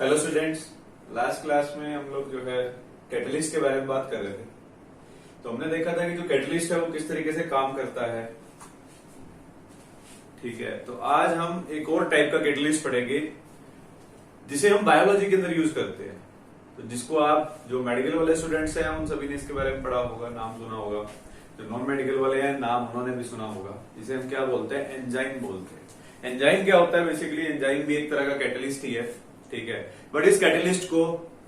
Hello students, last class में हम लोग जो है कैटलिस्ट के बारे में बात कर रहे थे। तो हमने देखा था कि जो कैटलिस्ट है वो किस तरीके से काम करता है। ठीक है, तो आज हम एक और टाइप का कैटलिस्ट पढ़ेंगे जिसे हम बायोलॉजी के अंदर यूज करते हैं। तो जिसको आप जो मेडिकल वाले स्टूडेंट्स हैं उन सभी ने इसके बारे में पढ़ा होगा, नाम सुना होगा। जो नॉन मेडिकल वाले हैं नाम उन्होंने भी सुना होगा। जिसे हम क्या बोलते हैं, एंजाइम बोलते हैं। एंजाइम क्या होता है? बेसिकली एंजाइम भी एक तरह का कैटलिस्ट ही है। ठीक है, बट इस कैटलिस्ट को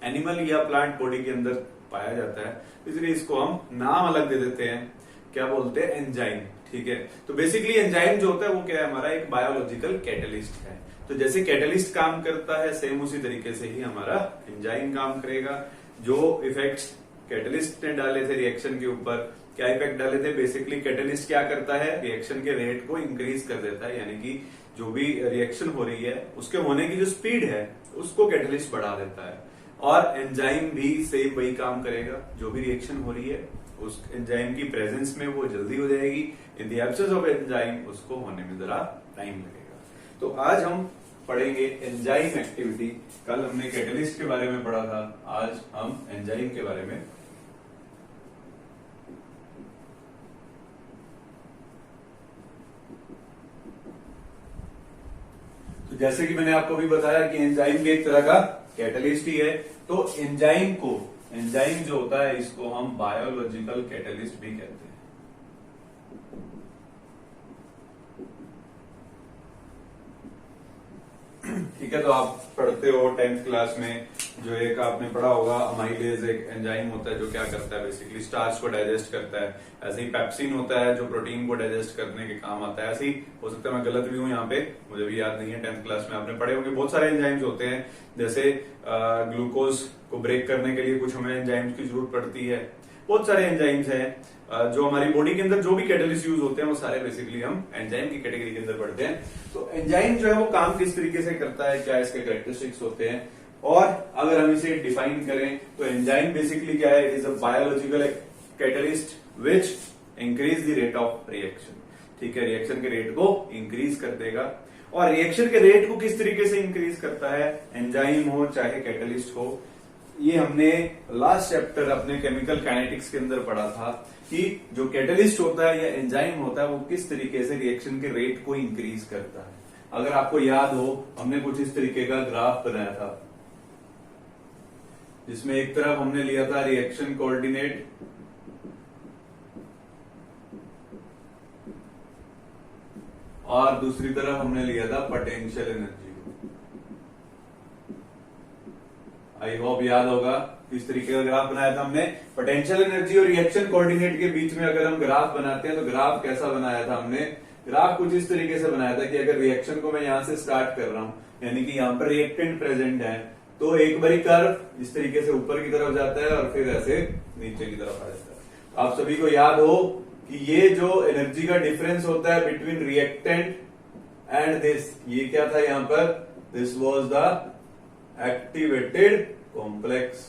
एनिमल या प्लांट बॉडी के अंदर पाया जाता है, इसलिए इसको हम नाम अलग दे देते हैं। क्या बोलते हैं? एंजाइम। ठीक है, तो बेसिकली एंजाइम जो होता है वो क्या है? हमारा एक बायोलॉजिकल कैटलिस्ट है। तो जैसे कैटलिस्ट काम करता है सेम उसी तरीके से ही हमारा एंजाइम काम करेगा। जो इफेक्ट्स कैटलिस्ट ने डाले थे रिएक्शन के ऊपर, क्या इफेक्ट डाले थे? बेसिकली कैटलिस्ट क्या करता है? रिएक्शन के रेट को इंक्रीज कर देता है, यानी कि जो भी रिएक्शन हो रही है उसके होने की जो स्पीड है उसको कैटलिस्ट बढ़ा देता है। और एंजाइम भी सेम वही काम करेगा। जो भी रिएक्शन हो रही है उस एंजाइम की प्रेजेंस में वो जल्दी हो जाएगी। In the absence of enzyme उसको होने में जरा टाइम लगेगा। तो आज हम पढ़ेंगे एंजाइम एक्टिविटी। कल हमने कैटलिस्ट के बारे में पढ़ा था, आज हम एंजाइम के बारे में। तो जैसे कि मैंने आपको भी बताया कि एंजाइम भी एक तरह का कैटलिस्ट ही है। तो एंजाइम जो होता है इसको हम बायोलॉजिकल कैटलिस्ट भी कहते हैं। ठीक है, तो आप पढ़ते हो 10th क्लास में जो एक आपने पढ़ा होगा अमाइलेज एक एंजाइम होता है जो क्या करता है? बेसिकली स्टार्च को डाइजेस्ट करता है। ऐसे ही पेप्सिन होता है जो प्रोटीन को डाइजेस्ट करने के काम आता है। ऐसे ही हो सकता है मैं गलत भी हूं यहाँ पे, मुझे भी याद नहीं है। 10th क्लास में आपने पढ़े होंगे बहुत सारे एंजाइम्स होते हैं। जैसे ग्लूकोज को ब्रेक करने के लिए कुछ हमें एंजाइम्स की जरूरत पड़ती है। बहुत सारे एंजाइम्स हैं जो हमारी बॉडी के अंदर जो भी कैटलिस्ट यूज होते हैं वो सारे बेसिकली हम एंजाइम की कैटेगरी के अंदर पढ़ते हैं। तो एंजाइम जो है वो काम किस तरीके से करता है, क्या इसके कैरेक्टरिस्टिक्स होते हैं, और अगर हम इसे डिफाइन करें तो एंजाइम बेसिकली क्या है? It is a biological catalyst which increase the rate of reaction. ठीक है, रिएक्शन के रेट को इंक्रीज कर देगा। और रिएक्शन के रेट को किस तरीके से इंक्रीज करता है? एंजाइम हो चाहे कैटलिस्ट हो, ये हमने लास्ट चैप्टर अपने केमिकल काइनेटिक्स के अंदर पढ़ा था कि जो कैटलिस्ट होता है या एंजाइम होता है वो किस तरीके से रिएक्शन के रेट को इंक्रीज करता है। अगर आपको याद हो, हमने कुछ इस तरीके का ग्राफ बनाया था जिसमें एक तरफ हमने लिया था रिएक्शन कोऑर्डिनेट और दूसरी तरफ हमने लिया था पोटेंशियल एनर्जी। आई होप याद होगा किस तरीके का ग्राफ बनाया था हमने। पोटेंशियल एनर्जी और रिएक्शन कोऑर्डिनेट के बीच में अगर हम ग्राफ बनाते हैं तो ग्राफ कैसा बनाया था हमने? ग्राफ कुछ इस तरीके से बनाया था कि अगर रिएक्शन को मैं यहां से स्टार्ट कर रहा हूं, यानी कि यहां पर रिएक्टेंट प्रेजेंट है, तो एक बारी कर्व इस तरीके से ऊपर की तरफ जाता है और फिर ऐसे नीचे की तरफ आ जाता है। आप सभी को याद हो कि ये जो एनर्जी का डिफरेंस होता है बिटवीन रिएक्टेंट एंड दिस, ये क्या था यहां पर? This was the activated complex.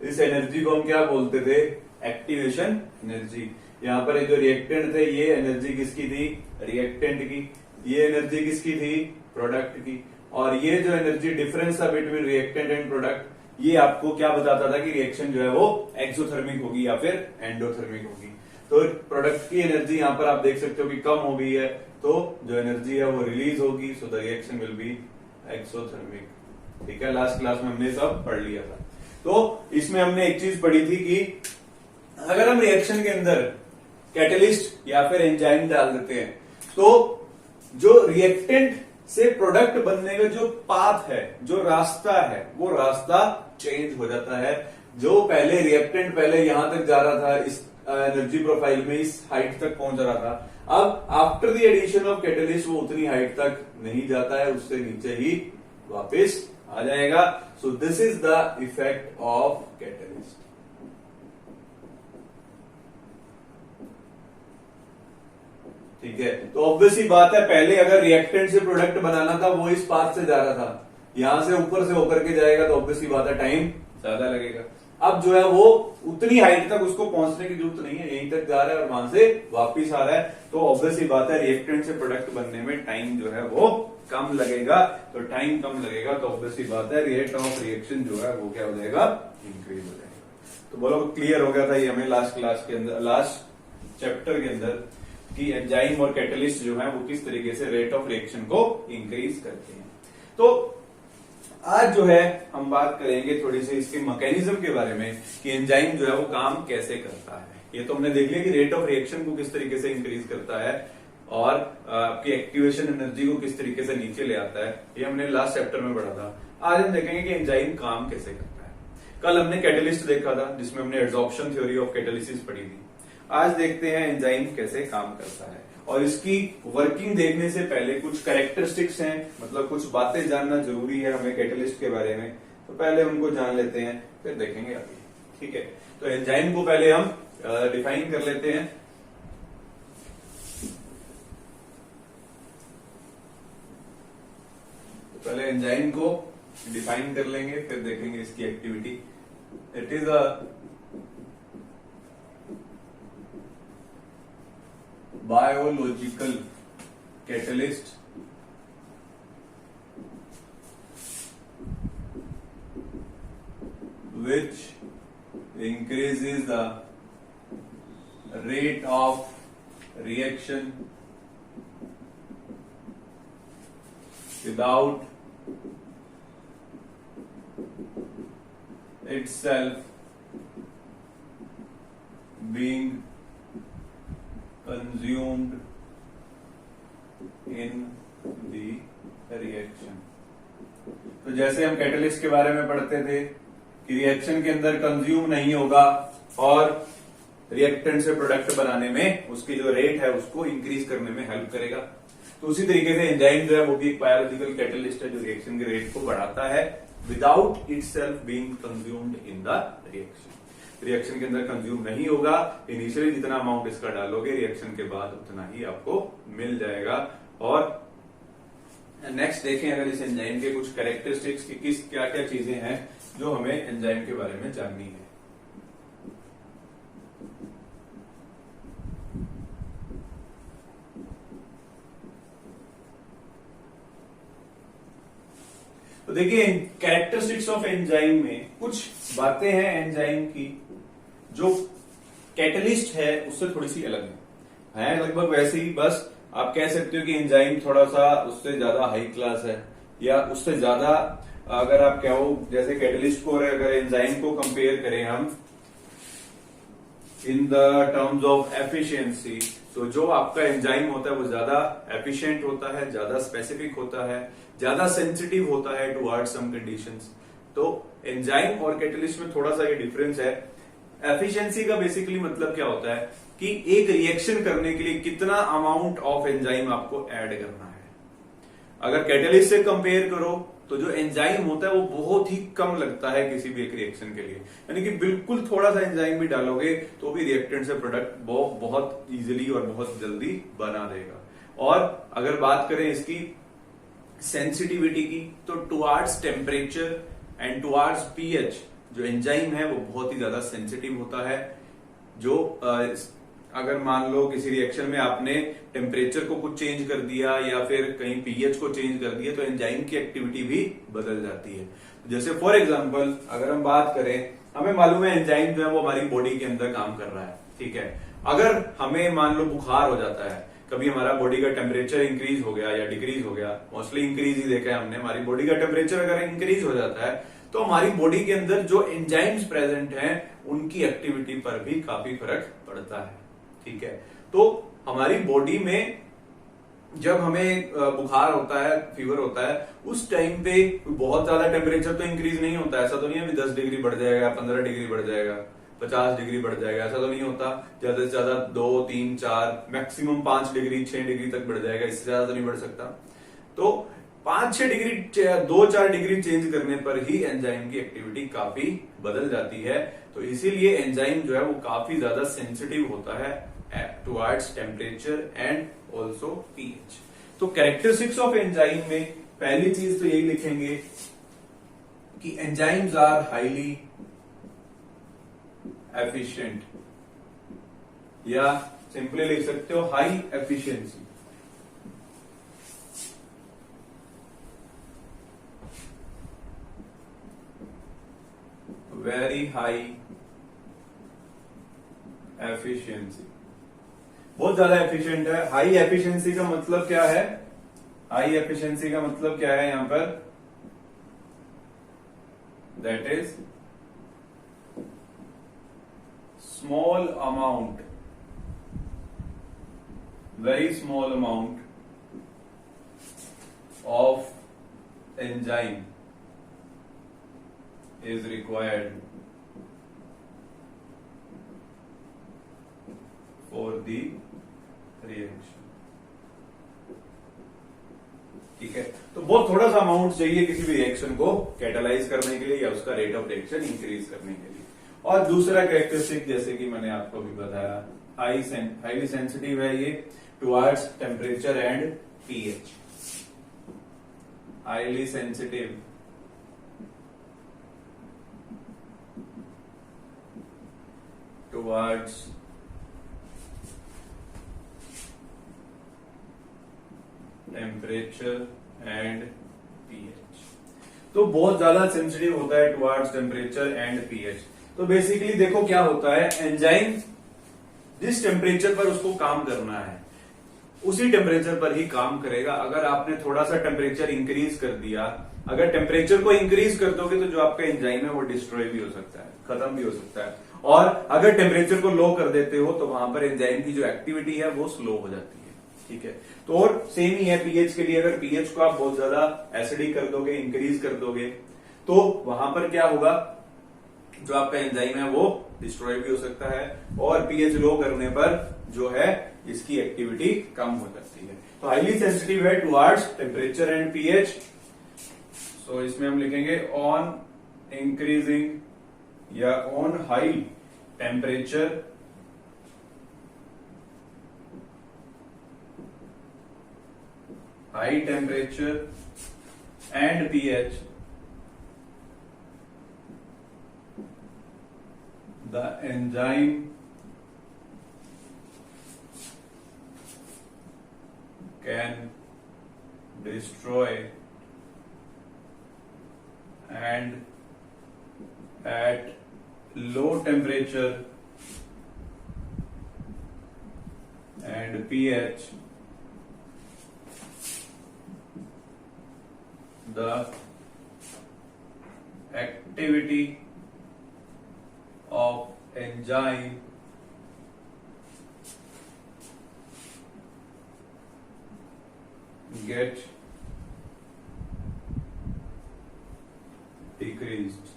इस एनर्जी को हम क्या बोलते थे? Activation energy. यहां पर जो रिएक्टेंट थे ये एनर्जी किसकी थी? रिएक्टेंट की। ये एनर्जी किसकी थी? प्रोडक्ट की। और ये जो एनर्जी डिफरेंस था बिटवीन रिएक्टेंट एंड प्रोडक्ट, ये आपको क्या बताता था कि रिएक्शन जो है वो एक्सोथर्मिक होगी या फिर एंडोथर्मिक होगी। तो प्रोडक्ट की एनर्जी यहां पर आप देख सकते हो कि कम हो गई है, तो जो एनर्जी है वो रिलीज होगी। So the reaction will be exothermic. ठीक है, लास्ट क्लास में हमने सब पढ़ लिया था। तो इसमें हमने एक चीज पढ़ी थी कि अगर हम रिएक्शन के अंदर कैटलिस्ट या फिर एंजाइम डाल देते हैं तो जो रिएक्टेंट से प्रोडक्ट बनने का जो पाथ है, जो रास्ता है, वो रास्ता चेंज हो जाता है। जो पहले रिएक्टेंट पहले यहां तक जा रहा था, इस एनर्जी प्रोफाइल में इस हाइट तक पहुंच रहा था, अब after the addition of catalyst वो उतनी हाइट तक नहीं जाता है, उससे नीचे ही वापस आ जाएगा। So this is the effect of catalyst. ठीक है, तो ऑब्वियस ही बात है, पहले अगर रिएक्टेंट से प्रोडक्ट बनाना था वो इस पाथ से जा रहा था, यहां से ऊपर से होकर के जाएगा तो ऑब्वियस ही बात है टाइम ज्यादा लगेगा। अब जो है वो उतनी हाइट तक उसको पहुंचने की जरूरत नहीं है, यहीं तक जा रहा है और वहां से वापिस आ रहा है, तो ऑब्वियस ही बात है रिएक्टेंट से प्रोडक्ट बनने में टाइम जो है वो कम लगेगा, तो टाइम कम लगेगा, तो ऑब्वियसली बात है रेट ऑफ रिएक्शन जो है वो क्या हो जाएगा, इंक्रीज हो जाएगा। तो बोलो क्लियर हो गया था ये हमें लास्ट क्लास के अंदर, लास्ट चैप्टर के अंदर, कि एंजाइम और कैटलिस्ट जो है वो किस तरीके से रेट ऑफ रिएक्शन को इंक्रीज करते हैं। तो आज जो है हम बात करेंगे थोड़ी सी इसके मैकेनिज्म के बारे में, कि एंजाइम जो है वो काम कैसे करता है। ये तो हमने देख लिया कि रेट ऑफ रिएक्शन को किस तरीके से इंक्रीज करता है और आपकी एक्टिवेशन एनर्जी को किस तरीके से नीचे ले आता है, ये हमने लास्ट चैप्टर में पढ़ा था। आज हम देखेंगे कि एंजाइम काम कैसे करता है। कल हमने कैटलिस्ट देखा था जिसमें हमने एड्सॉर्प्शन थ्योरी ऑफ कैटालिसिस पढ़ी थी। आज देखते हैं एंजाइम कैसे काम करता है, और इसकी वर्किंग देखने से पहले कुछ कैरेक्टरिस्टिक्स हैं, मतलब कुछ बातें जानना जरूरी है हमें कैटलिस्ट के बारे में। तो पहले उनको जान लेते हैं, फिर देखेंगे आगे। ठीक है, तो एंजाइम को पहले हम डिफाइन कर लेते हैं। तो पहले एंजाइम को डिफाइन कर लेंगे, फिर देखेंगे इसकी activity. It is a biological catalyst which increases the rate of reaction without itself being consumed in the reaction। तो जैसे हम कैटलिस्ट के बारे में पढ़ते थे कि रिएक्शन के अंदर कंज्यूम नहीं होगा और रिएक्टेंट से प्रोडक्ट बनाने में उसकी जो रेट है उसको इंक्रीज करने में हेल्प करेगा। तो उसी तरीके से एंजाइम जो है वो भी एक बायोलॉजिकल कैटलिस्ट है जो रिएक्शन के रेट को बढ़ाता है without itself being consumed in the reaction. Reaction के अंदर कंज्यूम नहीं होगा, इनिशियली जितना अमाउंट इसका डालोगे रिएक्शन के बाद उतना ही आपको मिल जाएगा। और नेक्स्ट देखें अगर इस एंजाइम के कुछ कैरेक्टरिस्टिक्स की किस क्या क्या चीजें हैं जो हमें एंजाइम के बारे में जाननी है। तो देखिए कैरेक्टरिस्टिक्स ऑफ एंजाइम में कुछ बातें हैं एंजाइम की जो कैटलिस्ट है उससे थोड़ी सी अलग है लगभग वैसे ही। बस आप कह सकते हो कि एंजाइम थोड़ा सा उससे ज्यादा हाई क्लास है, या उससे ज्यादा अगर आप कहो जैसे कैटलिस्ट को अगर एंजाइम को कंपेयर करें हम in the terms of efficiency, तो जो आपका एंजाइम होता है वो ज्यादा एफिशिएंट होता है, ज्यादा स्पेसिफिक होता है, ज्यादा सेंसिटिव होता है टुवर्ड्स सम कंडीशंस। तो एंजाइम और कैटलिस्ट में थोड़ा सा ये डिफरेंस है। एफिशिएंसी का बेसिकली मतलब क्या होता है कि एक रिएक्शन करने के लिए कितना अमाउंट ऑफ एंजाइम आपको ऐड करना है। अगर कैटलिस्ट से कंपेयर करो तो जो एंजाइम होता है वो बहुत ही कम लगता है किसी भी एक रिएक्शन के लिए, यानी कि बिल्कुल थोड़ा सा एंजाइम भी डालोगे तो भी रिएक्टेंट से प्रोडक्ट बहुत इजीली और बहुत जल्दी बना देगा। और अगर बात करें इसकी सेंसिटिविटी की, तो towards temperature and towards pH जो एंजाइम है वो बहुत ही ज्यादा सेंसिटिव होता है। जो अगर मान लो किसी रिएक्शन में आपने टेम्परेचर को कुछ चेंज कर दिया या फिर कहीं पीएच को चेंज कर दिया तो एंजाइम की एक्टिविटी भी बदल जाती है। जैसे फॉर एग्जांपल अगर हम बात करें, हमें मालूम है एंजाइम जो है वो हमारी बॉडी के अंदर काम कर रहा है, ठीक है। अगर हमें मान लो बुखार हो जाता है, कभी हमारा बॉडी का टेम्परेचर इंक्रीज हो गया या डिक्रीज हो गया, मोस्टली इंक्रीज ही देखा है हमने, हमारी बॉडी का टेम्परेचर अगर इंक्रीज हो जाता है तो हमारी बॉडी के अंदर जो एंजाइम्स प्रेजेंट हैं उनकी एक्टिविटी पर भी काफी फर्क पड़ता है, ठीक है। तो हमारी बॉडी में जब हमें बुखार होता है, फीवर होता है, उस टाइम पे बहुत ज्यादा टेम्परेचर तो इंक्रीज नहीं होता, ऐसा तो नहीं है 10 डिग्री बढ़ जाएगा, 15 डिग्री बढ़ जाएगा, 50 डिग्री बढ़ जाएगा, ऐसा तो नहीं होता। ज्यादा से ज्यादा 2, 3, 4 मैक्सिमम 5 डिग्री 6 डिग्री तक बढ़ जाएगा, इससे ज्यादा तो नहीं बढ़ सकता। तो 5-6 डिग्री 2-4 डिग्री चेंज करने पर ही एंजाइम की एक्टिविटी काफी बदल जाती है। तो इसीलिए एंजाइम जो है वो काफी ज्यादा सेंसिटिव होता है towards temperature and also pH. तो कैरेक्टरिस्टिक्स ऑफ एंजाइम में पहली चीज तो यही लिखेंगे कि एंजाइम्स आर हाईली एफिशिएंट, या सिंपली लिख सकते हो high efficiency. Very high efficiency, बहुत ज्यादा एफिशिएंट है। हाई एफिशिएंसी का मतलब क्या है? हाई एफिशिएंसी का मतलब क्या है यहां पर? That is small amount, very small amount of enzyme is required for the reaction। ठीक है, तो बहुत थोड़ा सा अमाउंट चाहिए किसी भी रिएक्शन को कैटालाइज करने के लिए या उसका रेट ऑफ रिएक्शन इंक्रीज करने के लिए। और दूसरा कैरेक्टरिस्टिक जैसे कि मैंने आपको भी बताया, हाईली सेंसिटिव है ये towards temperature and pH. Highly sensitive towards temperature and pH, तो बहुत ज्यादा सेंसिटिव होता है टुवर्ड्स टेम्परेचर एंड पीएच। तो बेसिकली देखो क्या होता है, एंजाइम जिस टेम्परेचर पर उसको काम करना है उसी टेम्परेचर पर ही काम करेगा। अगर आपने थोड़ा सा टेम्परेचर इंक्रीज कर दिया, अगर टेम्परेचर को इंक्रीज कर दोगे तो जो आपका एंजाइम है वो डिस्ट्रॉय भी हो सकता है, खत्म भी हो सकता है। और अगर टेम्परेचर को लो कर देते हो तो वहां पर एंजाइम की जो एक्टिविटी है वो स्लो हो जाती है। ठीक है, तो और सेम ही है पीएच के लिए। अगर पीएच को आप बहुत ज्यादा एसिडिक कर दोगे, इंक्रीज कर दोगे, तो वहां पर क्या होगा, जो आपका एंजाइम है वो डिस्ट्रॉय भी हो सकता है और पीएच लो करने पर जो है इसकी एक्टिविटी कम हो जाती है। तो हाईली सेंसिटिव है टुवर्ड्स टेम्परेचर एंड पीएच। सो इसमें हम लिखेंगे ऑन इंक्रीजिंग या on high temperature and pH, the enzyme can destroy and at low temperature and pH the activity of enzyme get decreased।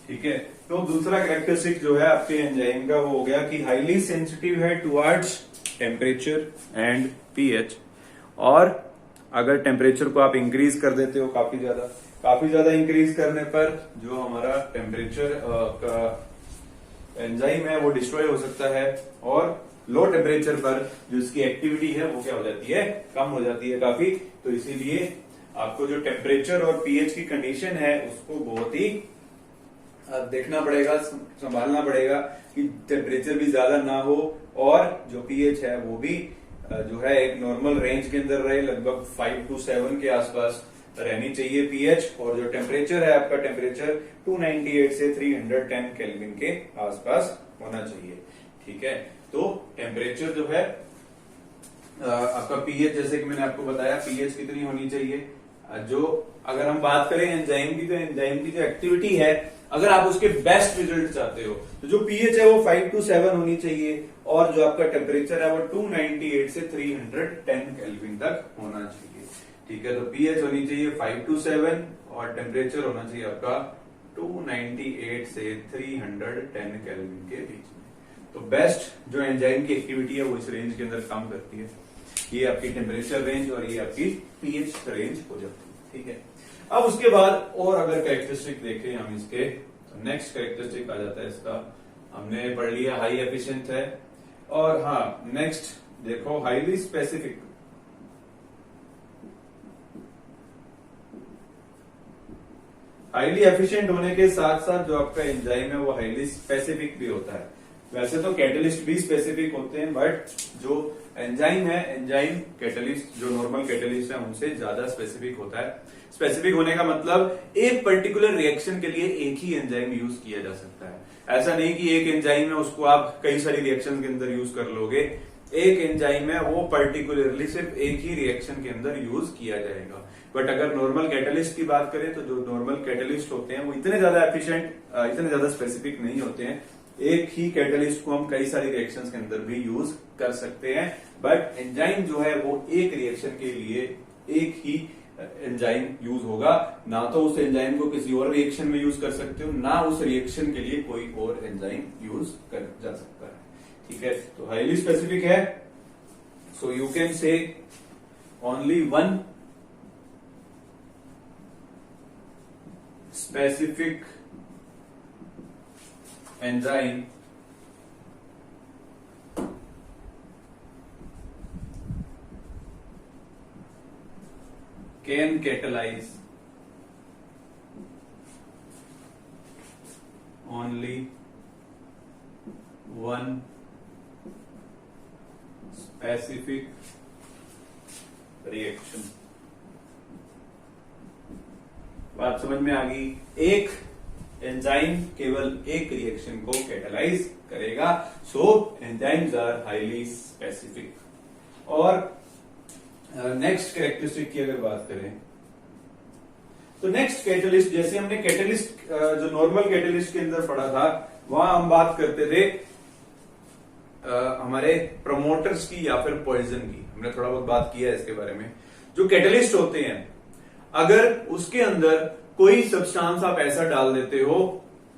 ठीक है, तो दूसरा कैरेक्टरिस्टिक जो है आपके एंजाइम का वो हो गया कि हाईली सेंसिटिव है टुवर्ड्स टेम्परेचर एंड पीएच। और अगर टेम्परेचर को आप इंक्रीज कर देते हो काफी ज्यादा इंक्रीज करने पर जो हमारा टेम्परेचर का एंजाइम है वो डिस्ट्रॉय हो सकता है। और लो टेम्परेचर पर जो इसकी एक्टिविटी है वो क्या हो जाती है, कम हो जाती है काफी। तो इसीलिए आपको जो टेम्परेचर और पीएच की कंडीशन है उसको बहुत ही देखना पड़ेगा, संभालना पड़ेगा कि टेम्परेचर भी ज्यादा ना हो और जो पीएच है वो भी जो है एक नॉर्मल रेंज के अंदर रहे, लगभग 5 to 7 के आसपास रहनी चाहिए पीएच। और जो टेम्परेचर है आपका, टेम्परेचर 298 से 310 केल्विन के आसपास होना चाहिए। ठीक है, तो टेम्परेचर जो है आपका पीएच, जैसे कि मैंने आपको बताया पीएच कितनी होनी चाहिए। जो अगर हम बात करें एंजाइम की, तो एंजाइम की जो एक्टिविटी है अगर आप उसके बेस्ट रिजल्ट चाहते हो तो जो पीएच है वो 5 to 7 होनी चाहिए और जो आपका टेम्परेचर है वो 298 से 310 केल्विन तक होना चाहिए। ठीक है, तो पीएच होनी चाहिए 5 to 7 और टेम्परेचर होना चाहिए आपका 298 से 310 केल्विन के बीच में। तो बेस्ट जो एंजाइम की एक्टिविटी है वो इस रेंज के अंदर काम करती है। ये आपकी टेम्परेचर रेंज और ये आपकी पीएच रेंज हो जाती है। ठीक है, अब उसके बाद और अगर कैरेक्टरिस्टिक देखें हम इसके, तो नेक्स्ट कैरेक्टरिस्टिक आ जाता है इसका, हमने पढ़ लिया हाई एफिशिएंट है। और हाँ, नेक्स्ट देखो हाईली स्पेसिफिक। हाईली एफिशिएंट होने के साथ साथ जो आपका एंजाइम है वो हाईली स्पेसिफिक भी होता है। वैसे तो कैटलिस्ट भी स्पेसिफिक होते हैं, बट जो एंजाइम है, एंजाइम कैटलिस्ट जो नॉर्मल कैटलिस्ट है उनसे ज्यादा स्पेसिफिक होता है। स्पेसिफिक होने का मतलब एक पर्टिकुलर रिएक्शन के लिए एक ही एंजाइम यूज किया जा सकता है। ऐसा नहीं कि एक एंजाइम है उसको आप कई सारी रिएक्शन के अंदर यूज कर लोगे। एक एंजाइम है वो पर्टिकुलरली सिर्फ एक ही रिएक्शन के अंदर यूज किया जाएगा। बट अगर नॉर्मल कैटलिस्ट की बात करें तो जो नॉर्मल कैटलिस्ट होते हैं वो इतने ज्यादा एफिशिएंट, इतने ज्यादा स्पेसिफिक नहीं होते हैं। एक ही कैटलिस्ट को हम कई सारी रिएक्शंस के अंदर भी यूज कर सकते हैं। बट एंजाइम जो है वो एक रिएक्शन के लिए एक ही एंजाइम यूज होगा, ना तो उस एंजाइम को किसी और रिएक्शन में यूज कर सकते हो, ना उस रिएक्शन के लिए कोई और एंजाइम यूज कर जा सकता है। ठीक है, तो हाईली स्पेसिफिक है। So you can say only one specific enzyme can catalyze only one specific reaction। बात समझ में आ गई? एक एंजाइम केवल एक रिएक्शन को कैटलाइज करेगा। सो एंजाइम्स आर हाईली स्पेसिफिक। और नेक्स्ट कैरेक्टरिस्टिक की अगर बात करें तो नेक्स्ट कैटलिस्ट, जैसे हमने कैटलिस्ट जो नॉर्मल कैटलिस्ट के अंदर पढ़ा था वहां हम बात करते थे हमारे प्रमोटर्स की या फिर पॉइजन की। हमने थोड़ा बहुत बात किया है इसके बारे में। जो कैटलिस्ट होते हैं, अगर उसके अंदर कोई सब्सटेंस आप ऐसा डाल देते हो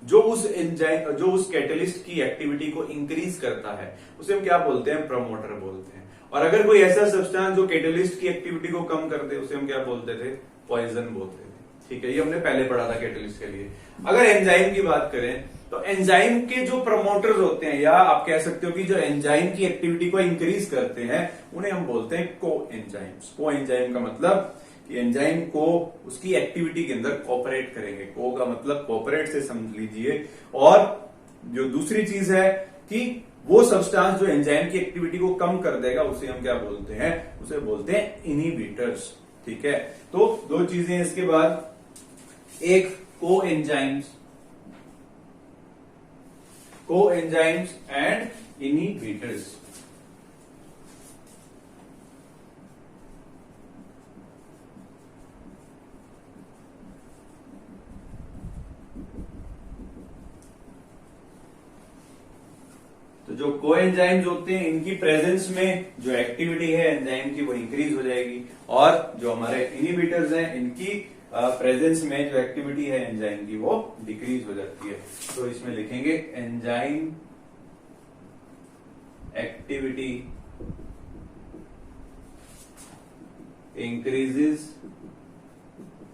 जो उस कैटलिस्ट की एक्टिविटी को इंक्रीज करता है, उसे हम क्या बोलते हैं? प्रमोटर बोलते हैं। और अगर कोई ऐसा सब्सटेंस जो कैटलिस्ट की एक्टिविटी को कम कर दे, उसे हम क्या बोलते थे? पॉइजन बोलते थे। ठीक है, ये हमने पहले पढ़ा था कैटलिस्ट के लिए। अगर एंजाइम की बात करें तो एंजाइम के जो प्रमोटर्स होते हैं, या आप कह सकते हो कि जो एंजाइम की एक्टिविटी को इंक्रीज करते हैं, उन्हें हम बोलते हैं को एंजाइम्स। को एंजाइम का मतलब कि एंजाइम को उसकी एक्टिविटी के अंदर कोऑपरेट करेंगे। को का मतलब कोऑपरेट से समझ लीजिए। और जो दूसरी चीज है कि वो सब्सटेंस जो एंजाइम की एक्टिविटी को कम कर देगा, उसे हम क्या बोलते हैं? उसे बोलते हैं इनहिबिटर्स। ठीक है, तो दो चीजें इसके बाद, एक को एंजाइम्स एंड इनहिबिटर्स। तो जो कोएंजाइम्स होते हैं, इनकी प्रेजेंस में जो एक्टिविटी है एंजाइम की वो इंक्रीज हो जाएगी, और जो हमारे इनहिबिटर्स हैं, इनकी प्रेजेंस में जो एक्टिविटी है एंजाइम की वो डिक्रीज हो जाती है। तो इसमें लिखेंगे enzyme activity increases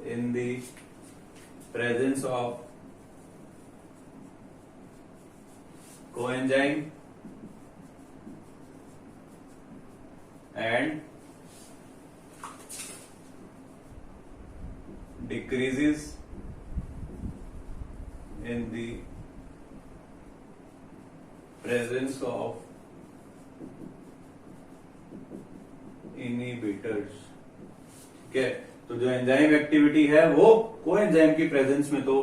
in the presence of coenzyme and decreases in the presence of inhibitors। ठीक है, तो जो एंजाइम एक्टिविटी है वो कोएंजाइम की प्रेजेंस में तो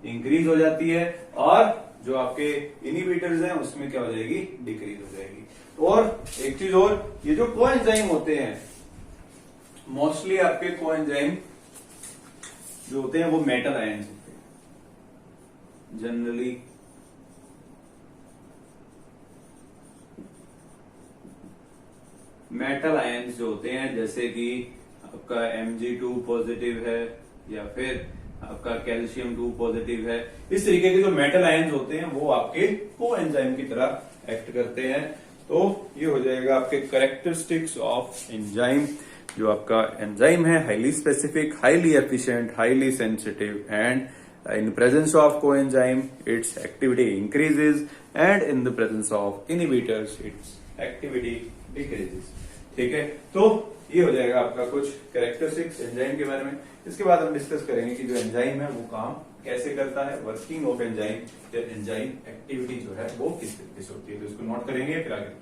इंक्रीज हो जाती है, और जो आपके इनहिबिटर्स हैं उसमें क्या हो जाएगी? डिक्रीज हो जाएगी। और एक चीज और, ये जो कोएंजाइम होते हैं, मोस्टली आपके कोएंजाइम जो होते हैं वो मेटल आयन्स होते हैं। जनरली मेटल आयन्स जो होते हैं, जैसे कि आपका Mg2 पॉजिटिव है या फिर आपका कैल्शियम 2 पॉजिटिव है, इस तरीके के जो मेटल आयन्स होते हैं वो आपके कोएंजाइम की तरह एक्ट करते हैं। तो ये हो जाएगा आपके कैरेक्टरिस्टिक्स ऑफ एंजाइम। जो आपका एंजाइम है, highly specific, highly efficient, highly sensitive, and in presence of coenzyme its activity increases, and in the presence of inhibitors its activity decreases। ठीक है, तो ये हो जाएगा आपका कुछ कैरेक्टरिस्टिक्स एंजाइम के बारे में। इसके बाद हम डिस्कस करेंगे कि जो एंजाइम है वो काम कैसे करता है, वर्किंग ऑफ एंजाइम या एंजाइम एक्टिविटी जो है वो किस तरीके से होती है, तो इसको नोट करेंगे फिर आगे।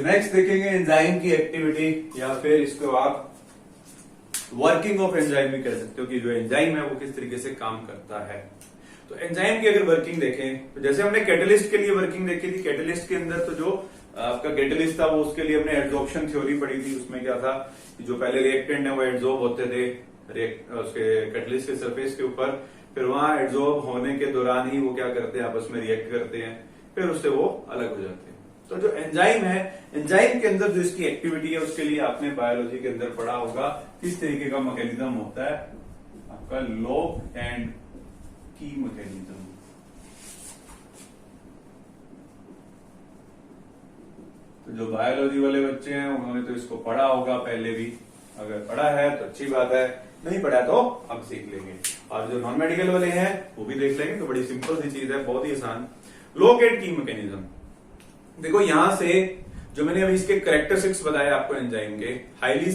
नेक्स्ट देखेंगे एंजाइम की एक्टिविटी, या फिर इसको आप वर्किंग ऑफ एंजाइम भी कह सकते हो कि जो एंजाइम है वो किस तरीके से काम करता है। तो एंजाइम की अगर वर्किंग देखें तो जैसे हमने कैटलिस्ट के लिए वर्किंग देखी थी, कैटलिस्ट के अंदर तो जो आपका कैटलिस्ट था वो उसके लिए हमने एड्सॉर्प्शन थ्योरी पढ़ी थी। उसमें क्या था कि जो पहले रिएक्टेंट है वो एड्सॉर्ब होते थे उसके कैटलिस्ट के सरफेस के ऊपर, फिर वहां एड्सॉर्ब होने के दौरान ही वो क्या करते हैं, आपस में रिएक्ट करते हैं, फिर उससे वो अलग हो जाते हैं। तो जो एंजाइम है, एंजाइम के अंदर जो इसकी एक्टिविटी है उसके लिए आपने बायोलॉजी के अंदर पढ़ा होगा किस तरीके का मैकेनिज्म होता है, आपका लॉक एंड की मैकेनिज्म। तो जो बायोलॉजी वाले बच्चे हैं उन्होंने तो इसको पढ़ा होगा पहले भी, अगर पढ़ा है तो अच्छी बात है, नहीं पढ़ा तो अब सीख लेंगे। और जो नॉन मेडिकल वाले हैं वो भी देख लेंगे, तो बड़ी सिंपल सी चीज है, बहुत ही आसान। लॉक एंड की मैकेनिज्म, देखो यहां से जो मैंने अभी इसके कैरेक्टरिस्टिक्स बताए आपको एंजाइम के, हाईली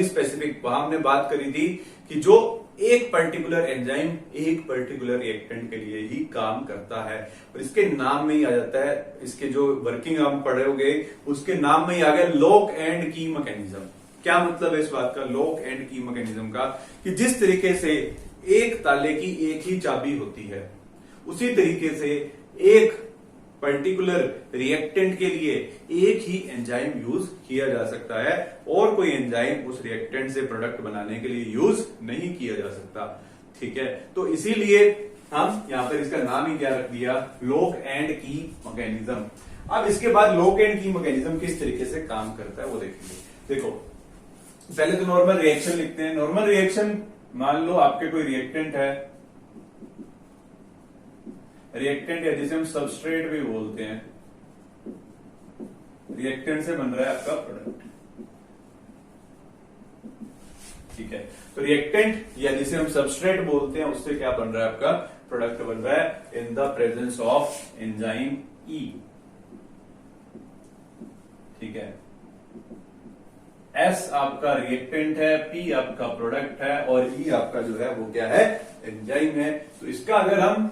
स्पेसिफिक वहां हमने बात करी थी कि जो एक पर्टिकुलर एंजाइम एक पर्टिकुलर रिएक्टेंट के लिए ही काम करता है, और इसके नाम में ही आ जाता है, इसके जो वर्किंग हम पढ़ोगे उसके नाम में ही आ गया लॉक एंड की मैकेनिज्म। क्या मतलब है इस बात का, लॉक एंड की मैकेनिज्म का, कि जिस तरीके से एक ताले की एक ही चाबी होती है, उसी तरीके से एक पर्टिकुलर रिएक्टेंट के लिए एक ही एंजाइम यूज किया जा सकता है, और कोई एंजाइम उस रिएक्टेंट से प्रोडक्ट बनाने के लिए यूज नहीं किया जा सकता। ठीक है, तो इसीलिए हम यहां पर इसका नाम ही क्या रख दिया, लॉक एंड की मैकेनिज्म। अब इसके बाद लॉक एंड की मैकेनिज्म किस तरीके से काम करता है वो देखेंगे। देखो पहले तो नॉर्मल रिएक्शन लिखते हैं। नॉर्मल रिएक्शन, मान लो आपके कोई रिएक्टेंट है, रिएक्टेंट है जिसे हम सबस्ट्रेट भी बोलते हैं, रिएक्टेंट से बन रहा है आपका प्रोडक्ट। ठीक है, तो रिएक्टेंट या जिसे हम सबस्ट्रेट बोलते हैं उससे क्या बन रहा है, आपका प्रोडक्ट बन रहा है in the presence of enzyme E. ठीक है, एस आपका रिएक्टेंट है, पी आपका प्रोडक्ट है, और ई आपका जो है वो क्या है, एंजाइम है। तो इसका अगर हम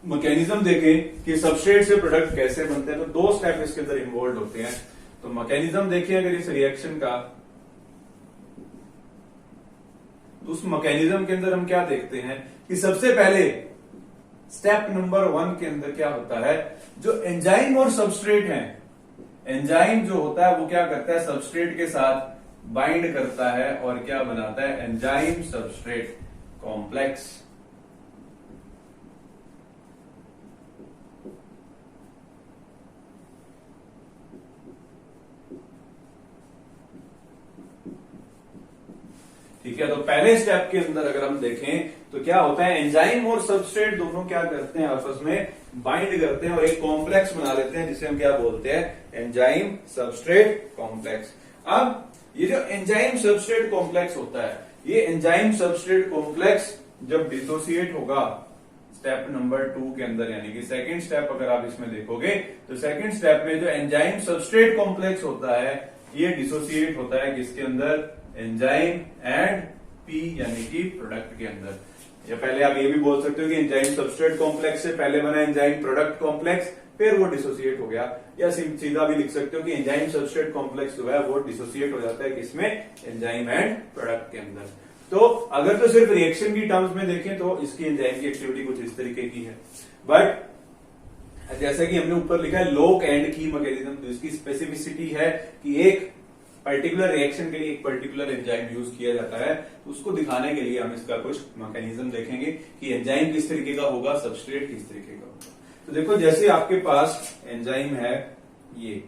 मैकेनिज्म देखें कि सबस्ट्रेट से प्रोडक्ट कैसे बनते हैं, तो दो स्टेप इसके अंदर इन्वॉल्व होते हैं। तो मैकेनिज्म देखिए अगर इस रिएक्शन का, तो उस मैकेनिज्म के अंदर हम क्या देखते हैं कि सबसे पहले स्टेप नंबर 1 के अंदर क्या होता है, जो एंजाइम और सबस्ट्रेट है, एंजाइम जो होता है वो क्या करता है, सबस्ट्रेट के साथ बाइंड करता है और क्या बनाता है, एंजाइम सबस्ट्रेट कॉम्प्लेक्स। ठीक है, तो पहले स्टेप के अंदर अगर हम देखें तो क्या होता है, एंजाइम और सबस्ट्रेट दोनों क्या करते हैं, आपस में बाइंड करते हैं और एक कॉम्प्लेक्स बना लेते हैं जिसे हम क्या बोलते हैं, एंजाइम सबस्ट्रेट कॉम्प्लेक्स। अब ये जो एंजाइम सबस्ट्रेट कॉम्प्लेक्स होता है, ये एंजाइम सबस्ट्रेट कॉम्प्लेक्स जब डिसोसिएट होगा स्टेप नंबर 2 के अंदर, यानी कि सेकंड स्टेप अगर आप इसमें देखोगे तो सेकंड स्टेप में जो एंजाइम सबस्ट्रेट कॉम्प्लेक्स होता है ये डिसोसिएट होता है किसके अंदर, एंजाइम एंड पी यानी कि प्रोडक्ट के अंदर। या पहले आप ये भी बोल सकते हो कि एंजाइम सबस्ट्रेट कॉम्प्लेक्स से पहले बना एंजाइम प्रोडक्ट कॉम्प्लेक्स, फिर वो डिसोसिएट हो गया। या सीधा भी लिख सकते हो कि एंजाइम सबस्ट्रेट कॉम्प्लेक्स जो है वो डिसोसिएट हो जाता है किसमें, एंजाइम एंड प्रोडक्ट के अंदर। तो अगर तो सिर्फ रिएक्शन की टर्म्स में देखें तो इसकी एंजाइम की एक्टिविटी कुछ इस तरीके की है, बट जैसा कि हमने ऊपर लिखा है लोक एंड की मैकेनिज्म, तो इसकी स्पेसिफिसिटी है कि एक पर्टिकुलर रिएक्शन के लिए एक पर्टिकुलर एंजाइम यूज किया जाता है, तो उसको दिखाने के लिए हम इसका कुछ मैकेनिज्म देखेंगे कि एंजाइम किस तरीके का होगा, सबस्ट्रेट किस तरीके का होगा। तो देखो जैसे आपके पास एंजाइम है ये,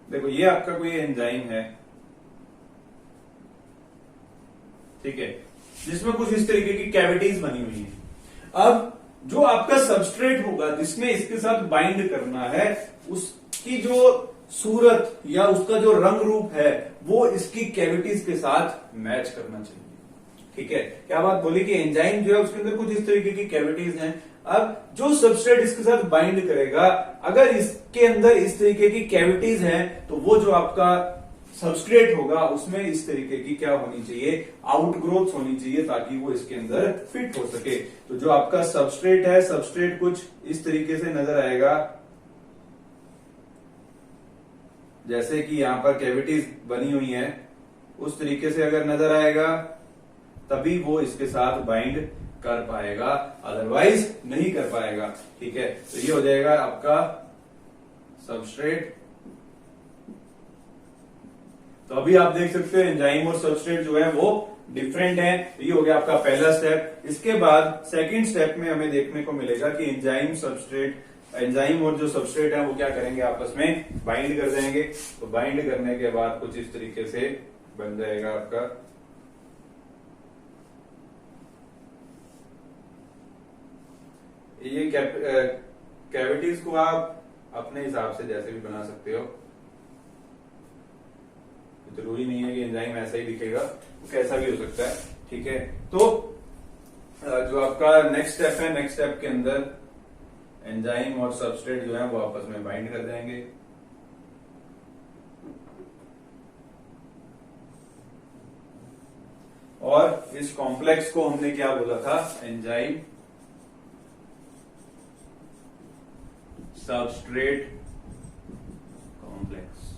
देखो ये आपका कोई एंजाइम है, ठीक है, जिसमें कुछ इस तरीके की कैविटीज बनी हुई है। अब जो आपका सबस्ट्रेट होगा जिसने इसके साथ बाइंड करना है, उसकी जो सूरत या उसका जो रंग रूप है वो इसकी कैविटीज के साथ मैच करना चाहिए। ठीक है, क्या बात बोली कि एंजाइम जो है उसके अंदर कुछ इस तरीके की कैविटीज हैं। अब जो सबस्ट्रेट इसके साथ बाइंड करेगा, अगर इसके अंदर इस तरीके की कैविटीज हैं तो वो जो आपका सबस्ट्रेट होगा उसमें इस तरीके की क्या होनी चाहिए, आउटग्रोथ होनी चाहिए, ताकि वो इसके अंदर फिट हो सके। तो जो आपका सबस्ट्रेट है, सबस्ट्रेट कुछ इस तरीके से नजर आएगा, जैसे कि यहां पर कैविटीज बनी हुई हैं, उस तरीके से अगर नजर आएगा तभी वो इसके साथ बाइंड कर पाएगा, अदरवाइज नहीं कर पाएगा। ठीक है, तो ये हो जाएगा आपका सबस्ट्रेट। तो अभी आप देख सकते हो एंजाइम और सबस्ट्रेट जो है वो डिफरेंट है। तो ये हो गया आपका पहला स्टेप। इसके बाद सेकंड स्टेप में हमें देखने को मिलेगा कि एंजाइम सबस्ट्रेट, एंजाइम और जो सबस्ट्रेट है वो क्या करेंगे, आपस में बाइंड कर देंगे। तो बाइंड करने के बाद कुछ इस तरीके से बन जाएगा आपका ये कैविटीज को आप अपने हिसाब से जैसे भी बना सकते हो, जरूरी नहीं है कि एंजाइम ऐसा ही दिखेगा, कैसा भी हो सकता है। ठीक है, तो जो आपका नेक्स्ट स्टेप है, नेक्स्ट स्टेप के अंदर एंजाइम और सबस्ट्रेट जो है वो आपस में बाइंड कर देंगे। और इस कॉम्प्लेक्स को हमने क्या बोला था, एंजाइम सबस्ट्रेट कॉम्प्लेक्स।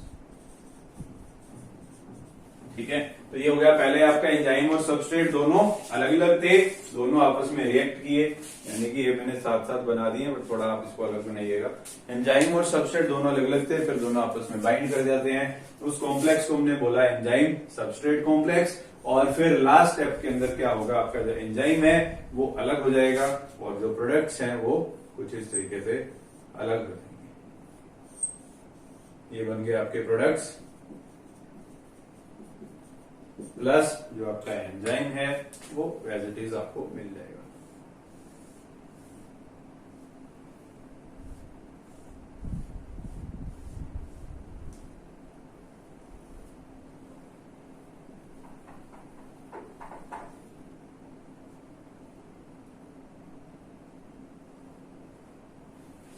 ठीक है, तो ये हो गया पहले आपका एंजाइम और सबस्ट्रेट दोनों अलग अलग थे, दोनों आपस में रिएक्ट किए, यानी कि ये मैंने साथ साथ बना दिए, बट थोड़ा आप इसको अलग बनाइएगा। एंजाइम और सबस्ट्रेट दोनों अलग अलग थे, फिर दोनों आपस में बाइंड कर जाते हैं। उस कॉम्प्लेक्स को हमने बोला एंजाइम सबस्ट्रेट कॉम्प्लेक्स। और फिर लास्ट स्टेप के अंदर क्या होगा, आपका जो एंजाइम है वो अलग हो जाएगा और जो प्रोडक्ट्स हैं वो कुछ इस तरीके से अलग हो जाएंगे। ये बन गए आपके प्रोडक्ट्स, प्लस जो आपका एंजाइम है वो एज इट इज आपको मिल जाएगा।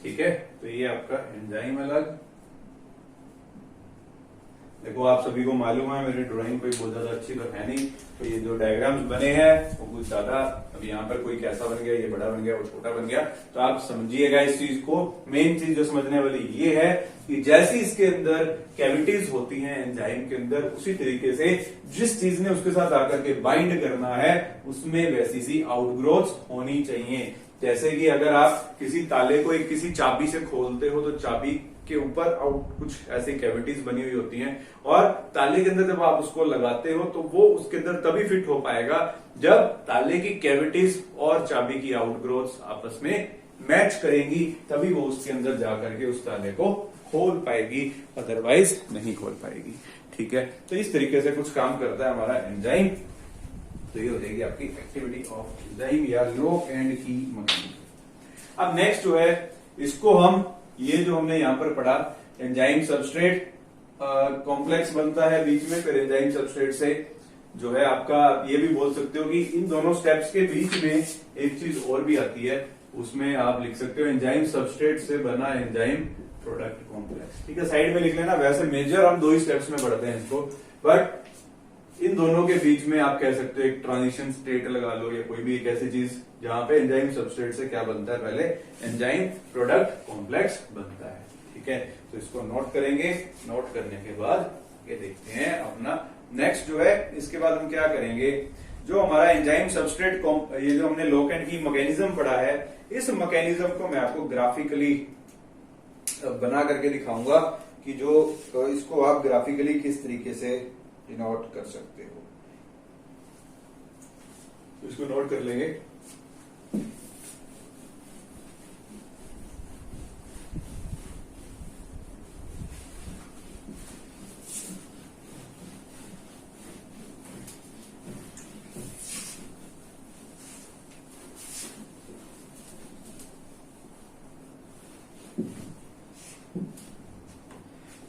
ठीक है, तो ये आपका एंजाइम अलग। देखो आप सभी को मालूम है मेरी ड्राइंग कोई बहुत ज्यादा अच्छी तो है नहीं, तो ये जो डायग्राम्स बने हैं वो कुछ ज्यादा, अब यहाँ पर कोई कैसा बन गया, ये बड़ा बन गया, वो छोटा बन गया, तो आप समझिएगा इस चीज को। मेन चीज जो समझने वाली ये है कि जैसी इसके अंदर कैविटीज होती हैं एंजाइम के अंदर, उसी तरीके से जिस चीज ने उसके साथ आकर के बाइंड करना है उसमें वैसी सी आउटग्रोथ होनी चाहिए। जैसे कि अगर आप किसी ताले को एक किसी चाबी से खोलते हो तो चाबी के ऊपर कुछ ऐसी कैविटीज बनी हुई होती हैं, और ताले के अंदर जब आप उसको लगाते हो तो वो उसके अंदर तभी फिट हो पाएगा जब ताले की कैविटीज और चाबी की आउटग्रोथ आपस में मैच करेंगी, तभी वो उसके अंदर जाकर के उस ताले को खोल पाएगी, अदरवाइज नहीं खोल पाएगी। ठीक है, तो इस तरीके से कुछ काम करता है हमारा एंजाइम। तो ये हो जाएगी आपकी एक्टिविटी ऑफ एंजाइम या लॉक एंड की मैकेनिज्म। अब नेक्स्ट जो है इसको हम, ये जो हमने यहां पर पढ़ा, एंजाइम सबस्ट्रेट कॉम्प्लेक्स बनता है बीच में, फिर एंजाइम सबस्ट्रेट से जो है आपका, ये भी बोल सकते हो कि इन दोनों स्टेप्स के बीच में एक चीज और भी आती है, उसमें आप लिख सकते हो एंजाइम सबस्ट्रेट से बना एंजाइम प्रोडक्ट कॉम्प्लेक्स। ठीक है, साइड में लिख लेना। वैसे मेजर हम 2 ही स्टेप्स में बढ़ते हैं इसको, बट इन दोनों के बीच में आप कह सकते हो एक ट्रांजिशन स्टेट लगा लो, या कोई भी एक ऐसी चीज जहां पे एंजाइम सबस्ट्रेट से क्या बनता है, पहले एंजाइम प्रोडक्ट कॉम्प्लेक्स बनता है। ठीक है, तो इसको नोट करेंगे। नोट करने के बाद ये देखते हैं अपना नेक्स्ट जो है, इसके बाद हम क्या करेंगे, जो हमारा एंजाइम सबस्ट्रेट ये जो हमने लॉक एंड की मैकेनिज्म पढ़ा है, इस मैकेनिज्म को मैं आपको ग्राफिकली बना करके दिखाऊंगा कि जो तो इसको आप ग्राफिकली किस तरीके से नोट कर सकते हो। तो इसको नोट कर लेंगे।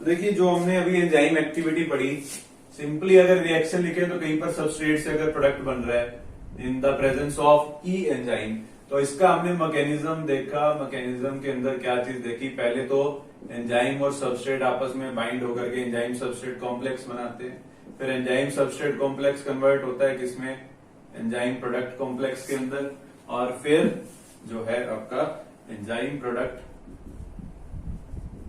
देखिए, जो हमने अभी एंजाइम एक्टिविटी पढ़ी, सिंपली अगर रिएक्शन लिखे तो कहीं पर सबस्ट्रेट से अगर प्रोडक्ट बन रहा है in the presence of E enzyme, तो इसका हमने मैकेनिज्म देखा। मैकेनिज्म के अंदर क्या चीज देखी, पहले तो एंजाइम और सबस्ट्रेट आपस में बाइंड होकर के एंजाइम सबस्ट्रेट कॉम्प्लेक्स बनाते हैं। फिर एंजाइम सबस्ट्रेट कॉम्प्लेक्स कन्वर्ट होता है किसमें, एंजाइम प्रोडक्ट कॉम्प्लेक्स के अंदर, और फिर जो है आपका एंजाइम प्रोडक्ट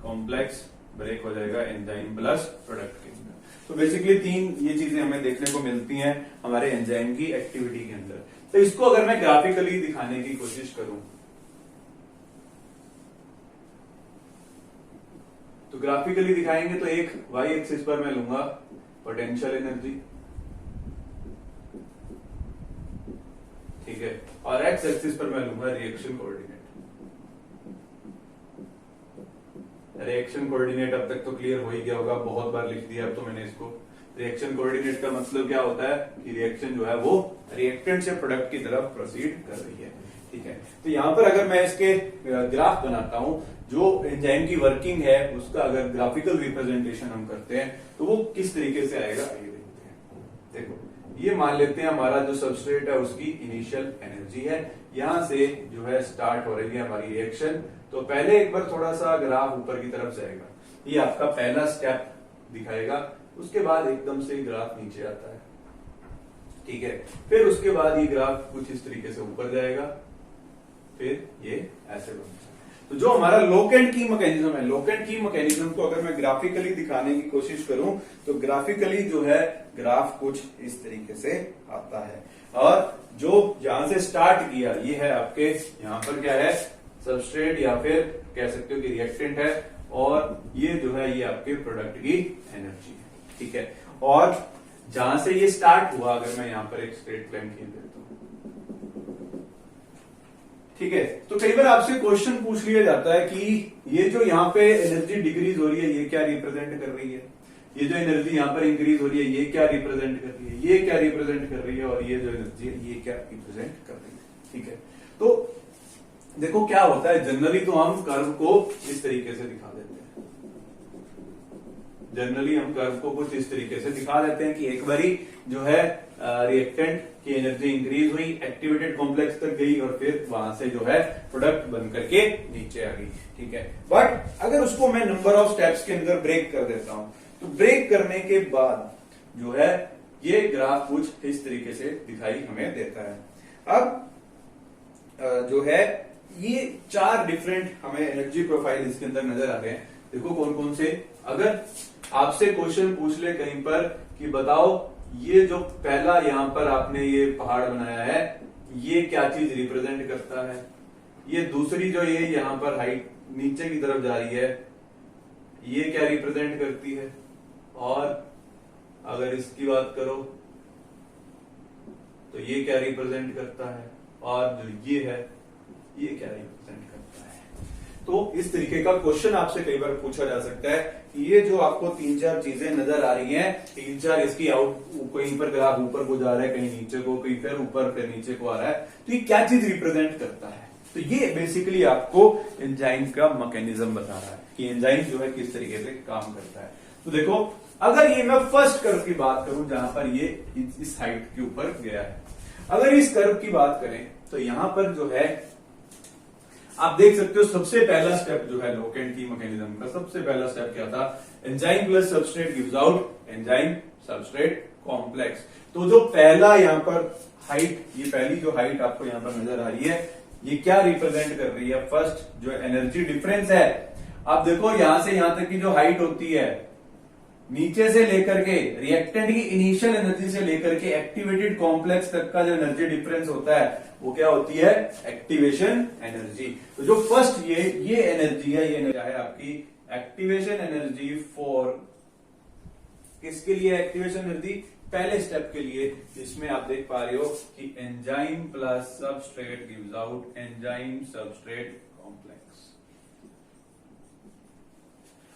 कॉम्प्लेक्स ब्रेक हो जाएगा एंजाइम प्लस प्रोडक्ट के अंदर। तो बेसिकली 3 ये चीजें हमें देखने को मिलती हैं हमारे एंजाइम की एक्टिविटी के अंदर। तो इसको अगर मैं ग्राफिकली दिखाने की कोशिश करूं, तो ग्राफिकली दिखाएंगे तो एक वाई एक्सिस पर मैं लूंगा पोटेंशियल एनर्जी, ठीक है, और एक्स एक्सिस पर मैं लूंगा रिएक्शन कोऑर्डिनेट। रिएक्शन कोऑर्डिनेट अब तक तो क्लियर हो ही गया होगा, बहुत बार लिख दिया अब तो मैंने इसको। रिएक्शन कोऑर्डिनेट का मतलब क्या होता है कि रिएक्शन जो है वो रिएक्टेंट से प्रोडक्ट की तरफ प्रोसीड कर रही है। ठीक है, तो यहां पर अगर मैं इसके ग्राफ बनाता हूं, जो एंजाइम की वर्किंग है उसका अगर ग्राफिकल रिप्रेजेंटेशन हम करते हैं तो वो किस तरीके से आएगा, ये देखते हैं। देखो, ये मान लेते हैं हमारा जो सबस्ट्रेट है उसकी इनिशियल एनर्जी है, यहां से जो है स्टार्ट हो रही है हमारी रिएक्शन। तो पहले एक बार थोड़ा सा ग्राफ ऊपर की तरफ जाएगा, ये आपका पहला स्टेप दिखाएगा। उसके बाद एकदम से ग्राफ नीचे आता है, ठीक है। फिर उसके बाद ये ग्राफ कुछ इस तरीके से ऊपर जाएगा, फिर ये ऐसे बनता है। तो जो हमारा लॉक एंड की मैकेनिज्म है, लॉक एंड की मैकेनिज्म को अगर मैं ग्राफिकली दिखाने की कोशिश करूं तो ग्राफिकली जो है ग्राफ कुछ इस तरीके से आता है। और जो यहां से स्टार्ट किया ये है आपके, यहां पर क्या है, सबस्ट्रेट या फिर कह सकते हो कि रिएक्टेंट है, और ये जो है ये आपके प्रोडक्ट की एनर्जी है। ठीक है, और जहां से ये स्टार्ट हुआ, अगर मैं यहां पर एक स्ट्रेट लाइन खींच देता हूं, ठीक है, तो कई बार आपसे क्वेश्चन पूछ लिया जाता है कि ये जो यहाँ पे एनर्जी डिक्रीज हो रही है ये क्या रिप्रेजेंट कर रही है, ये जो एनर्जी यहाँ पर इंक्रीज हो रही है ये क्या रिप्रेजेंट कर रही है, ये क्या रिप्रेजेंट कर रही है, और ये जो एनर्जी है ये क्या रिप्रेजेंट कर रही है। ठीक है, तो देखो क्या होता है, जनरली तो हम कर्व को इस तरीके से दिखा देते हैं, जनरली हम कर्व को कुछ इस तरीके से दिखा देते हैं कि एक बारी जो है रिएक्टेंट की एनर्जी इंक्रीज हुई, एक्टिवेटेड कॉम्प्लेक्स तक गई, और फिर वहां से जो है प्रोडक्ट बन करके नीचे आ गई। ठीक है, बट अगर उसको मैं नंबर ऑफ स्टेप्स के अंदर ब्रेक कर देता हूं, तो ब्रेक करने के बाद जो है ये ग्राफ कुछ इस तरीके से दिखाई हमें देता है। अब जो है ये 4 डिफरेंट हमें एनर्जी प्रोफाइल इसके अंदर नजर आ रहे हैं। देखो कौन कौन से, अगर आपसे क्वेश्चन पूछ ले कहीं पर कि बताओ ये जो पहला यहां पर आपने ये पहाड़ बनाया है ये क्या चीज रिप्रेजेंट करता है, ये दूसरी जो ये यहां पर हाइट नीचे की तरफ जा रही है ये क्या रिप्रेजेंट करती है, और अगर इसकी बात करो तो ये क्या रिप्रेजेंट करता है, और जो ये है ये क्या रिप्रेजेंट करता है। तो इस तरीके का क्वेश्चन आपसे कई बार पूछा जा सकता है कि ये जो आपको 3-4 चीजें नजर आ रही हैं, 3-4 इसकी आउट, कहीं पर ग्राफ ऊपर को जा रहा है, कहीं नीचे को, कहीं फिर ऊपर फिर नीचे को आ रहा है, तो ये क्या चीज रिप्रेजेंट करता है। तो ये बेसिकली आपको एंजाइम का मैकेनिज्म बता रहा है कि एंजाइम जो है किस तरीके से काम करता है। तो देखो, अगर ये मैं फर्स्ट कर्व की बात करूं जहां पर ये इस हाइट के ऊपर गया है, अगर इस कर्व की बात करें तो यहां पर जो है आप देख सकते हो सबसे पहला स्टेप जो है लोकेंट की मैकेनिज्म का, सबसे पहला स्टेप क्या था, enzyme plus substrate gives out enzyme substrate complex. तो जो पहला यहाँ पर हाइट, ये पहली जो हाइट आपको यहाँ पर नजर आ रही है, ये क्या रिप्रेजेंट कर रही है, फर्स्ट जो एनर्जी डिफरेंस है। आप देखो यहां से यहां तक की जो हाइट होती है, नीचे से लेकर के रिएक्टेंट की इनिशियल एनर्जी से लेकर के एक्टिवेटेड कॉम्प्लेक्स तक का जो एनर्जी डिफरेंस होता है वो क्या होती है, एक्टिवेशन एनर्जी। तो जो फर्स्ट ये एनर्जी है, ये है आपकी एक्टिवेशन एनर्जी फॉर, किसके लिए एक्टिवेशन एनर्जी, पहले स्टेप के लिए, जिसमें आप देख पा रहे हो कि enzyme plus substrate gives out enzyme substrate complex.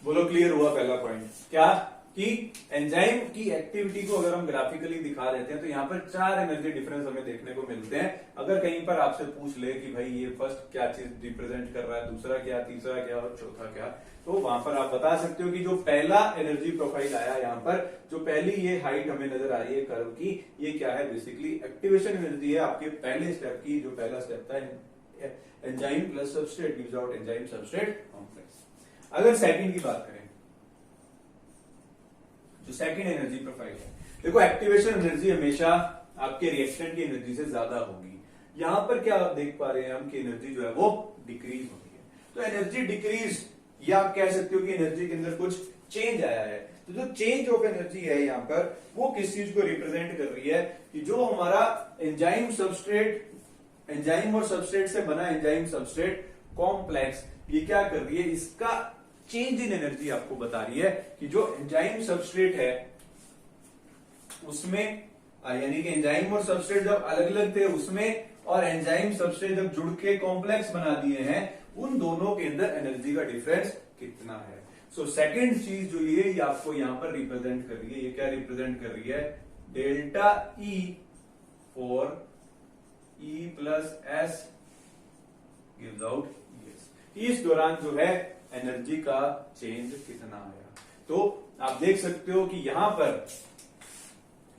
बोलो क्लियर हुआ पहला पॉइंट क्या, कि एंजाइम की एक्टिविटी को अगर हम ग्राफिकली दिखा देते हैं तो यहाँ पर 4 एनर्जी डिफरेंस हमें देखने को मिलते हैं। अगर कहीं पर आपसे पूछ ले कि भाई ये फर्स्ट क्या चीज रिप्रेजेंट कर रहा है, दूसरा क्या, तीसरा क्या और चौथा क्या, तो वहां पर आप बता सकते हो कि जो पहला एनर्जी प्रोफाइल आया यहाँ पर, जो पहली ये हाइट हमें नजर आ रही है कर्व की, ये क्या है, बेसिकली एक्टिवेशन एनर्जी है आपके पहले स्टेप की। जो पहला स्टेप था enzyme plus substrate gives out enzyme substrate complex. अगर सेकंड की बात करें, जो सेकंड एनर्जी प्रोफाइल है, देखो एक्टिवेशन एनर्जी हमेशा आपके रिएक्टेंट की एनर्जी से ज्यादा होगी। यहां पर क्या आप देख पा रहे हैं हम कि एनर्जी जो है वो डिक्रीज हो रही है। तो एनर्जी डिक्रीज, या आप कह सकते हो कि एनर्जी के अंदर कुछ चेंज आया है। तो जो चेंज ऑफ एनर्जी है यहाँ पर, वो किस चीज को रिप्रेजेंट कर रही है, कि जो हमारा एंजाइम सबस्ट्रेट, एंजाइम और सबस्ट्रेट से बना एंजाइम सबस्ट्रेट कॉम्प्लेक्स, ये क्या कर रही है, इसका चेंज इन एनर्जी आपको बता रही है कि जो एंजाइम सबस्ट्रेट है उसमें, यानी कि एंजाइम और सबस्ट्रेट जब अलग अलग थे उसमें, और एंजाइम सबस्ट्रेट जब जुड़ के कॉम्प्लेक्स बना दिए हैं, उन दोनों के अंदर एनर्जी का डिफरेंस कितना है। सो सेकंड चीज जो ये आपको यहां पर रिप्रेजेंट कर रही है, ये क्या रिप्रेजेंट कर रही है, delta E for E plus S gives out S. इस दौरान जो है एनर्जी का चेंज कितना आया। तो आप देख सकते हो कि यहां पर,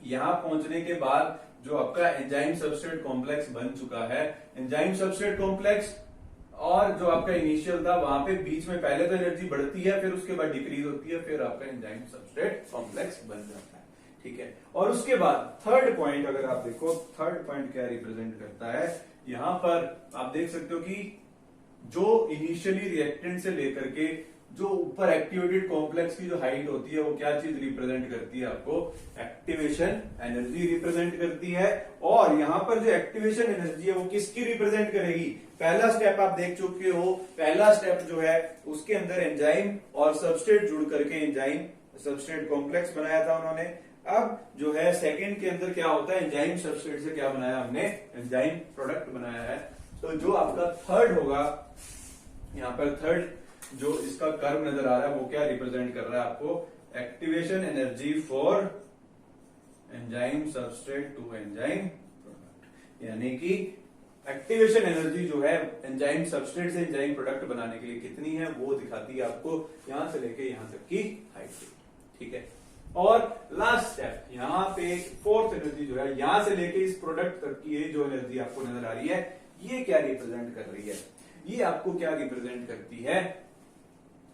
यहां पहुंचने के बाद जो आपका एंजाइम सबस्ट्रेट कॉम्प्लेक्स बन चुका है, एंजाइम सबस्ट्रेट कॉम्प्लेक्स, और जो आपका इनिशियल था वहां पे बीच में पहले तो एनर्जी बढ़ती है, फिर उसके बाद डिक्रीज होती है, फिर आपका एंजाइम सबस्ट्रेट कॉम्प्लेक्स बन जाता है। ठीक है, और उसके बाद थर्ड पॉइंट अगर आप देखो, थर्ड पॉइंट क्या रिप्रेजेंट करता है, यहां पर आप देख सकते हो कि जो इनिशियली रिएक्टेंट से लेकर के जो ऊपर एक्टिवेटेड कॉम्प्लेक्स की जो हाइट होती है, वो क्या चीज रिप्रेजेंट करती है आपको, एक्टिवेशन एनर्जी रिप्रेजेंट करती है। और यहां पर जो एक्टिवेशन एनर्जी है वो किसकी रिप्रेजेंट करेगी, पहला स्टेप आप देख चुके हो, पहला स्टेप जो है उसके अंदर एंजाइम और सबस्ट्रेट जुड़ करके एंजाइम सबस्ट्रेट कॉम्प्लेक्स बनाया था उन्होंने। अब जो है सेकंड के अंदर क्या होता है, एंजाइम सबस्ट्रेट से क्या बनाया हमने, एंजाइम प्रोडक्ट बनाया है। तो जो आपका थर्ड होगा, यहां पर थर्ड जो इसका कर्व नजर आ रहा है वो क्या रिप्रेजेंट कर रहा है आपको, activation energy for enzyme substrate to enzyme product. यानी कि एक्टिवेशन एनर्जी जो है एंजाइम सबस्ट्रेट से एंजाइम प्रोडक्ट बनाने के लिए कितनी है, वो दिखाती है आपको यहां से लेके यहां तक की हाइट। ठीक है, और लास्ट स्टेप यहां पे फोर्थ एनर्जी जो है, यहां से लेके इस प्रोडक्ट तक की जो एनर्जी आपको नजर आ रही है, ये क्या रिप्रेजेंट कर रही है, ये आपको क्या रिप्रेजेंट करती है।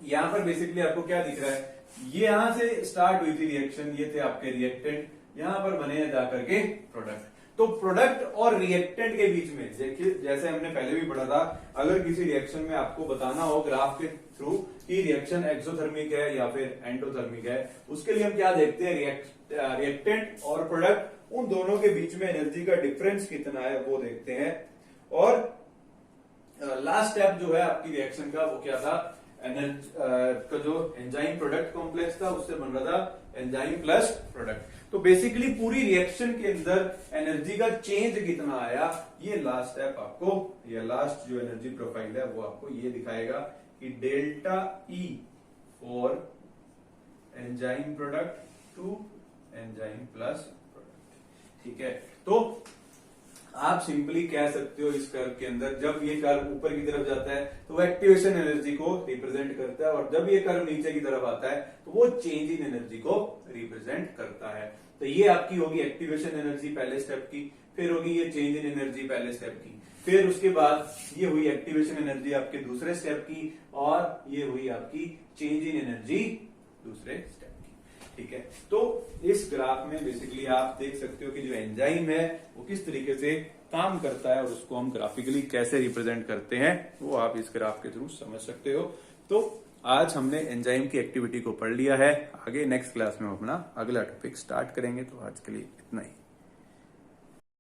यहां पर बेसिकली आपको क्या दिख रहा है, ये यहां से स्टार्ट हुई थी रिएक्शन, ये थे आपके रिएक्टेंट, यहां पर बने जाकर के प्रोडक्ट। तो प्रोडक्ट और रिएक्टेंट के बीच में देखिए, जैसे हमने पहले भी पढ़ा था, अगर किसी रिएक्शन में आपको बताना हो ग्राफ के थ्रू कि रिएक्शन एक्सोथर्मिक है या फिर एंडोथर्मिक है, उसके लिए हम क्या देखते हैं, रिएक्टेंट और प्रोडक्ट, उन दोनों के बीच में एनर्जी का डिफरेंस कितना है वो देखते हैं। और लास्ट स्टेप जो है आपकी रिएक्शन का वो क्या था, का जो एंजाइम प्रोडक्ट कॉम्प्लेक्स था उससे बन रहा था एंजाइम प्लस प्रोडक्ट। तो बेसिकली पूरी रिएक्शन के अंदर एनर्जी का चेंज कितना आया, ये लास्ट स्टेप आपको, ये लास्ट जो एनर्जी प्रोफाइल है वो आपको ये दिखाएगा कि delta E for enzyme product to enzyme plus product. ठीक है, तो आप सिंपली कह सकते हो इस कर्व के अंदर, जब ये कर्व ऊपर की तरफ जाता है तो वो एक्टिवेशन एनर्जी को रिप्रेजेंट करता है, और जब ये कर्व नीचे की तरफ आता है तो वो चेंज इन एनर्जी को रिप्रेजेंट करता है। तो ये आपकी होगी एक्टिवेशन एनर्जी पहले स्टेप की, फिर होगी ये चेंज इन एनर्जी पहले स्टेप की, फिर उसके बाद ये हुई एक्टिवेशन एनर्जी आपके दूसरे स्टेप की, और ये हुई आपकी चेंज इन एनर्जी दूसरे स्टेप की। ठीक है, तो इस ग्राफ में बेसिकली आप देख सकते हो कि जो एंजाइम है वो किस तरीके से काम करता है और उसको हम ग्राफिकली कैसे रिप्रेजेंट करते हैं वो आप इस ग्राफ के थ्रू समझ सकते हो। तो आज हमने एंजाइम की एक्टिविटी को पढ़ लिया है, आगे नेक्स्ट क्लास में हम अपना अगला टॉपिक स्टार्ट करेंगे। तो आज के लिए इतना ही।